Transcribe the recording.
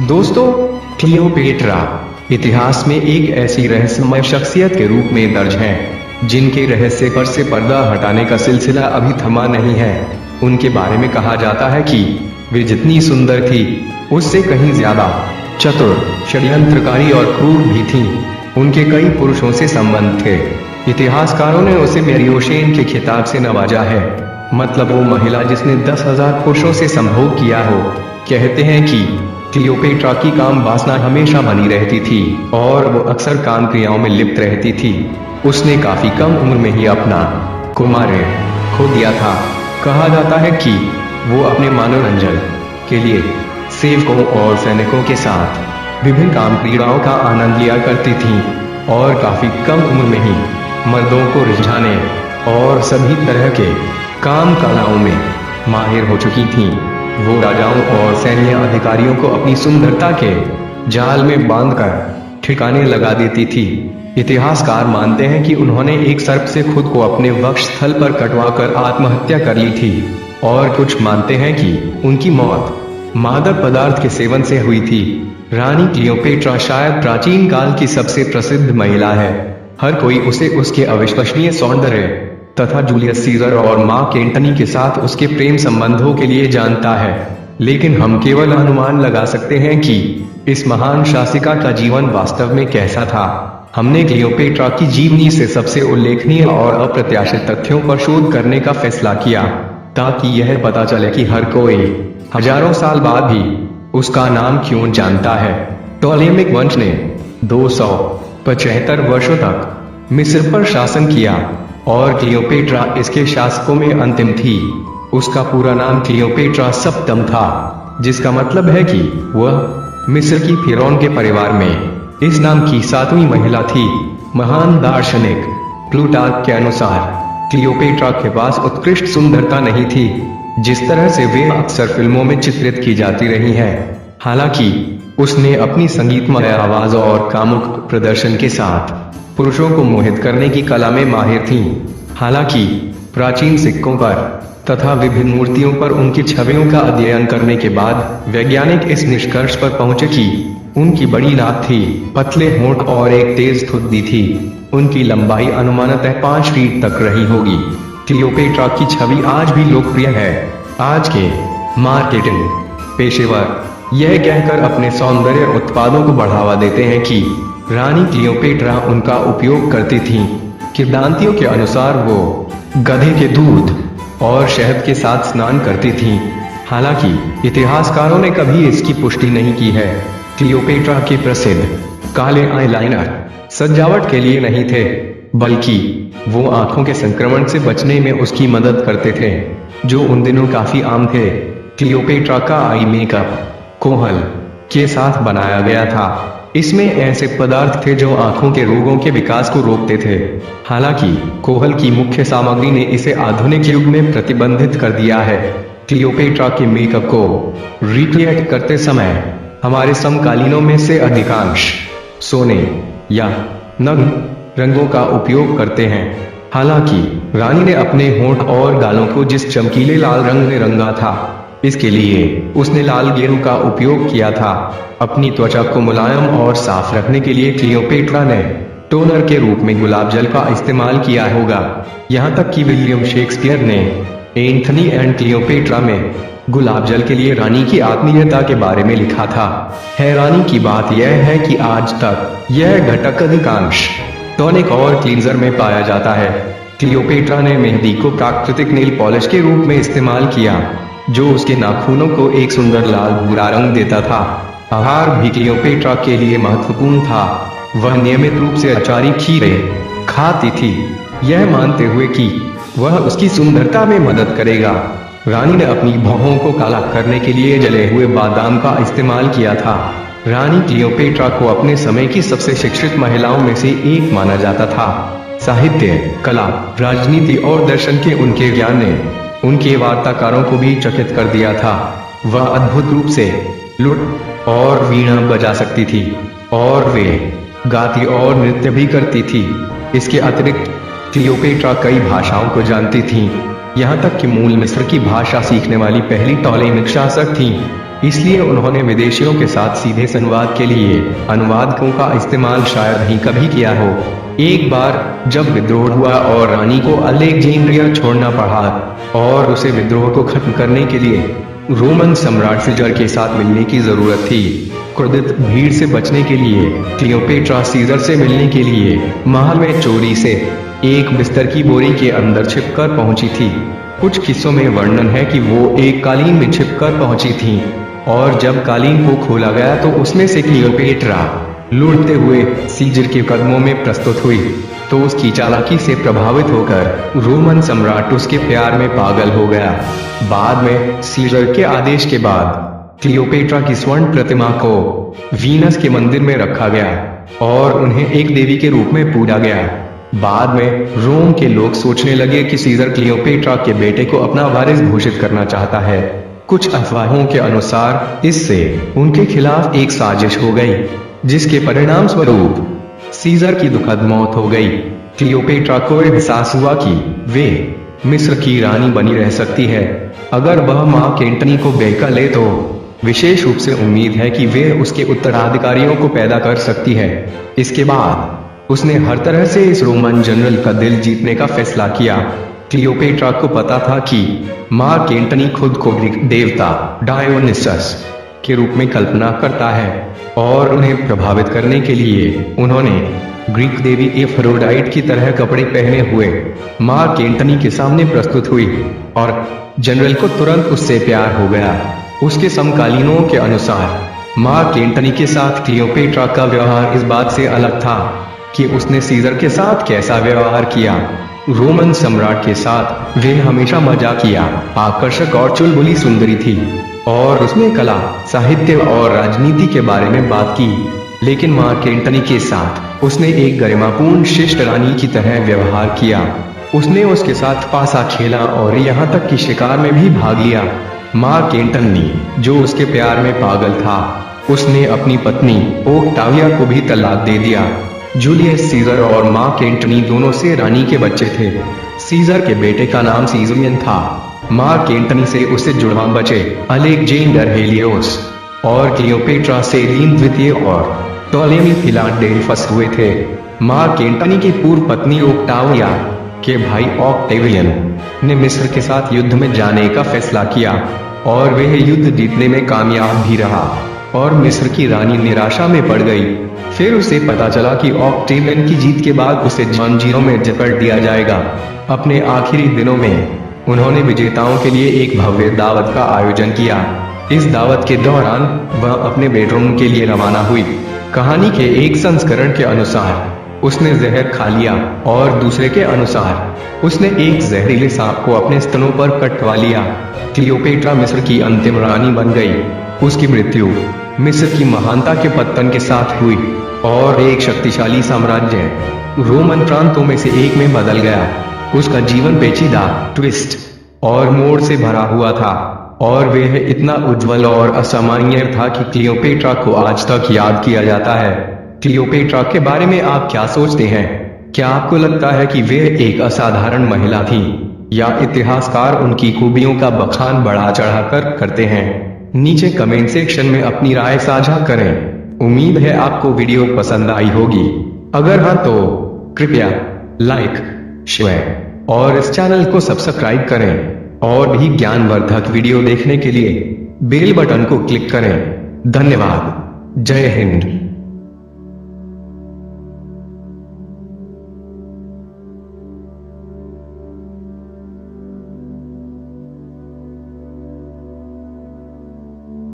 दोस्तों, क्लियोपेट्रा इतिहास में एक ऐसी रहस्यमय शख्सियत के रूप में दर्ज है जिनके रहस्य पर से पर्दा हटाने का सिलसिला अभी थमा नहीं है। उनके बारे में कहा जाता है कि वे जितनी सुंदर थी उससे कहीं ज्यादा चतुर, षड्यंत्रकारी और क्रूर भी थीं। उनके कई पुरुषों से संबंध थे। इतिहासकारों ने उसे मेरियोशेन के खिताब से नवाजा है, मतलब वो महिला जिसने 10,000 पुरुषों से संभोग किया हो। कहते हैं कि क्लियोपेट्रा की काम वासना हमेशा बनी रहती थी और वो अक्सर काम क्रियाओं में लिप्त रहती थी। उसने काफी कम उम्र में ही अपना कुमार्य खो दिया था। कहा जाता है कि वो अपने मनोरंजन के लिए सेवकों और सैनिकों के साथ विभिन्न काम क्रीड़ाओं का आनंद लिया करती थी और काफी कम उम्र में ही मर्दों को रिझाने और सभी तरह के काम कलाओं में माहिर हो चुकी थीं। वो राजाओं और सैन्य अधिकारियों को अपनी सुंदरता के जाल में बांधकर ठिकाने लगा देती थी। इतिहासकार मानते हैं कि उन्होंने एक सर्प से खुद को अपने वक्षस्थल पर कटवाकर आत्महत्या कर ली थी और कुछ मानते हैं कि उनकी मौत मादक पदार्थ के सेवन से हुई थी। रानी क्लियोपेट्रा शायद प्राचीन काल की सबसे प्रसिद्ध महिला है। हर कोई उसे उसके अविश्वसनीय सौंदर्य तथा जूलियस सीजर और मार्क एंटनी के साथ उसके प्रेम संबंधों के लिए जानता है, लेकिन हम केवल अनुमान लगा सकते हैं कि इस महान शासिका का जीवन वास्तव में कैसा था। हमने क्लियोपेट्रा की जीवनी से सबसे उल्लेखनीय और अप्रत्याशित तथ्यों पर शोध करने का फैसला किया, ताकि यह पता चले कि हर कोई हजारों साल बाद भी उसका नाम क्यों जानता है। टॉलेमिक वंश ने 275 वर्षों तक मिस्र पर शासन किया और क्लियोपेट्रा इसके शासकों में अंतिम थी। उसका पूरा नाम क्लियोपेट्रा सप्तम था, जिसका मतलब है कि वह मिस्र की फिरौन के परिवार में इस नाम की 7वीं महिला थी। महान दार्शनिक प्लूटार्क के अनुसार क्लियोपेट्रा के पास उत्कृष्ट सुंदरता नहीं थी, जिस तरह से वे अक्सर फिल्मों में चित्रित की जाती रही है। हालांकि उसने अपनी संगीतमय आवाज और कामुक प्रदर्शन के साथ पुरुषों को मोहित करने की कला में माहिर थीं। हालांकि प्राचीन सिक्कों पर तथा विभिन्न मूर्तियों पर उनकी छवियों का अध्ययन करने के बाद वैज्ञानिक इस निष्कर्ष पर पहुंचे कि उनकी बड़ी नाक थी, पतले होंठ और एक तेज ठुड्डी थी। उनकी लंबाई अनुमानतः 5 फीट तक रही होगी। क्लियोपेट्रा की छवि आज भी लोकप्रिय है। आज के मार्केटिंग पेशेवर यह कहकर अपने सौंदर्य उत्पादों को बढ़ावा देते हैं कि रानी क्लियोपेट्रा उनका उपयोग करती थीं। किंवदंतियों के अनुसार वो गधे के दूध और शहद के साथ स्नान करती थीं। हालांकि इतिहासकारों ने कभी इसकी पुष्टि नहीं की है। क्लियोपेट्रा के प्रसिद्ध काले आईलाइनर सजावट के लिए नहीं थे, बल्कि वो आंखों के संक्रमण से बचने में उसकी मदद करते थे, जो उन दिनों काफी आम थे। क्लियोपेट्रा का आई मेकअप कोहल के साथ बनाया गया था। इसमें ऐसे पदार्थ थे जो आंखों के रोगों के विकास को रोकते थे। हालांकि कोहल की मुख्य सामग्री ने इसे आधुनिक युग में प्रतिबंधित कर दिया है। क्लियोपेट्रा के मेकअप को रिक्रिएट करते समय हमारे समकालीनों में से अधिकांश सोने या नग्न रंगों का उपयोग करते हैं। हालांकि रानी ने अपने होंठ और गालों को जिस चमकीले लाल रंग में रंगा था, इसके लिए उसने लाल गेरू का उपयोग किया था। अपनी त्वचा को मुलायम और साफ रखने के लिए क्लियोपेट्रा ने टोनर के रूप में गुलाब जल का इस्तेमाल किया होगा। यहाँ तक कि विलियम शेक्सपियर ने एंथनी एंड क्लियोपेट्रा में गुलाब जल के लिए रानी की आत्मीयता के बारे में लिखा था। हैरानी की बात यह है कि आज तक यह घटक अधिकांश टॉनिक और क्लींजर में पाया जाता है। क्लियोपेट्रा ने मेहंदी को प्राकृतिक नेल पॉलिश के रूप में इस्तेमाल किया, जो उसके नाखूनों को एक सुंदर लाल भूरा रंग देता था। आहार भी क्लियोपेट्रा के लिए महत्वपूर्ण था। वह नियमित रूप से अचारी खीरें खाती थी, यह मानते हुए कि वह उसकी सुंदरता में मदद करेगा। रानी ने अपनी भौहों को काला करने के लिए जले हुए बादाम का इस्तेमाल किया था। रानी क्लियोपेट्रा को अपने समय की सबसे शिक्षित महिलाओं में से एक माना जाता था। साहित्य, कला, राजनीति और दर्शन के उनके ज्ञान ने उनके वार्ताकारों को भी चकित कर दिया था। वह अद्भुत रूप से लुट और वीणा बजा सकती थी और वे गाती और नृत्य भी करती थी। इसके अतिरिक्त क्लियोपेट्रा कई भाषाओं को जानती थीं। यहाँ तक कि मूल मिस्र की भाषा सीखने वाली पहली टॉलेमिक शासक थीं। इसलिए उन्होंने विदेशियों के साथ सीधे संवाद के लिए अनुवादकों का इस्तेमाल शायद ही कभी किया हो। एक बार जब विद्रोह हुआ और रानी को अलेक्जेंड्रिया छोड़ना पड़ा और उसे विद्रोह को खत्म करने के लिए रोमन सम्राट सीजर के साथ मिलने की जरूरत थी। क्रोधित भीड़ से बचने के लिए क्लियोपेट्रा सीजर से मिलने के लिए महल में चोरी से एक बिस्तर की बोरी के अंदर छिपकर पहुंची थी। कुछ किस्सों में वर्णन है कि वो एक कालीन में छिपकर पहुंची थीं और जब कालीन को खोला गया तो उसमें से क्लियोपेट्रा लुढ़कते हुए सीजर के कदमों में प्रस्तुत हुई। तो उसकी चालाकी से प्रभावित होकर रोमन सम्राट उसके प्यार में पागल हो गया। बाद में सीजर के आदेश के बाद क्लियोपेट्रा की स्वर्ण प्रतिमा को वीनस के मंदिर में रखा गया और उन्हें एक देवी के रूप में पूजा गया। बाद में रोम के लोग सोचने लगे कि सीजर क्लियोपेट्रा के बेटे को अपना वारिस घोषित करना चाहता है। कुछ अफवाहों के अनुसार इससे उनके खिलाफ एक साजिश हो गई, जिसके परिणाम स्वरूप सीजर की दुखद मौत हो गई। क्लियोपेट्रा को एहसास हुआ कि वे मिस्र की रानी बनी रह सकती है अगर वह मार्क एंटनी को बेका ले, तो विशेष रूप से उम्मीद है कि वे उसके उत्तराधिकारियों को पैदा कर सकती है। इसके बाद उसने हर तरह से इस रोमन जनरल का दिल जीतने का फैसला किया। क्लियोपेट्रा को पता था कि मार्क एंटनी खुद को ग्रीक देवता डायोनिसस के रूप में कल्पना करता है और उन्हें प्रभावित करने के लिए उन्होंने ग्रीक देवी एफ्रोडाइट की तरह कपड़े पहने हुए मार्क एंटनी के सामने प्रस्तुत हुई और जनरल को तुरंत उससे प्यार हो गया। उसके समकालीनों के अनुसार मार्क एंटनी के साथ क्लियोपेट्रा का व्यवहार इस बात से अलग था कि उसने सीजर के साथ कैसा व्यवहार किया। रोमन सम्राट के साथ वे हमेशा मजाकिया, आकर्षक और चुलबुली सुंदरी थी और उसने कला, साहित्य और राजनीति के बारे में बात की। लेकिन मार्क एंटनी के साथ उसने एक गरिमापूर्ण शिष्ट रानी की तरह व्यवहार किया। उसने उसके साथ पासा खेला और यहाँ तक कि शिकार में भी भाग लिया। मार्क एंटनी, जो उसके प्यार में पागल था, उसने अपनी पत्नी ओक्टाविया को भी तलाक दे दिया। जूलियस सीजर और मार्क एंटनी दोनों से रानी के बच्चे थे। सीजर के बेटे का नाम सीजरियन था। मार्क एंटनी से उसे जुड़वा बचे अलेक्जेंडर हेलियोस और क्लियोपेट्रा सेलीन द्वितीय और टॉलेमी फिलाडेल्फस हुए थे। मार्क एंटनी की पूर्व पत्नी ओक्टाविया के भाई ऑक्टेवियन ने मिस्र के साथ युद्ध में जाने का फैसला किया और वह युद्ध जीतने में कामयाब भी रहा और मिस्र की रानी निराशा में पड़ गई। फिर उसे पता चला कि ऑक्टेवियन की जीत के बाद उसे जंजीरों में जकड़ दिया जाएगा। अपने आखिरी दिनों में उन्होंने विजेताओं के लिए एक भव्य दावत का आयोजन किया। इस दावत के दौरान वह अपने बेडरूम के लिए रवाना हुई। कहानी के एक संस्करण के अनुसार उसने जहर खा लिया और दूसरे के अनुसार उसने एक जहरीले सांप को अपने स्तनों पर कटवा लिया। क्लियोपेट्रा मिस्र की अंतिम रानी बन गई। उसकी मृत्यु मिस्र की महानता के पतन के साथ हुई और एक शक्तिशाली साम्राज्य रोमन प्रांतों में से एक में बदल गया। उसका जीवन पेचीदा, ट्विस्ट और मोड़ से भरा हुआ था और वह इतना उज्जवल और असामान्य था कि क्लियोपेट्रा को आज तक याद किया जाता है। क्लियोपेट्रा के बारे में आप क्या सोचते हैं? क्या आपको लगता है कि वे एक असाधारण महिला थी या इतिहासकार उनकी खूबियों का बखान बढ़ा चढ़ाकर करते हैं? नीचे कमेंट सेक्शन में अपनी राय साझा करें। उम्मीद है आपको वीडियो पसंद आई होगी। अगर हाँ तो कृपया लाइक, शेयर और इस चैनल को सब्सक्राइब करें और भी ज्ञानवर्धक वीडियो देखने के लिए बेल बटन को क्लिक करें। धन्यवाद। जय हिंद।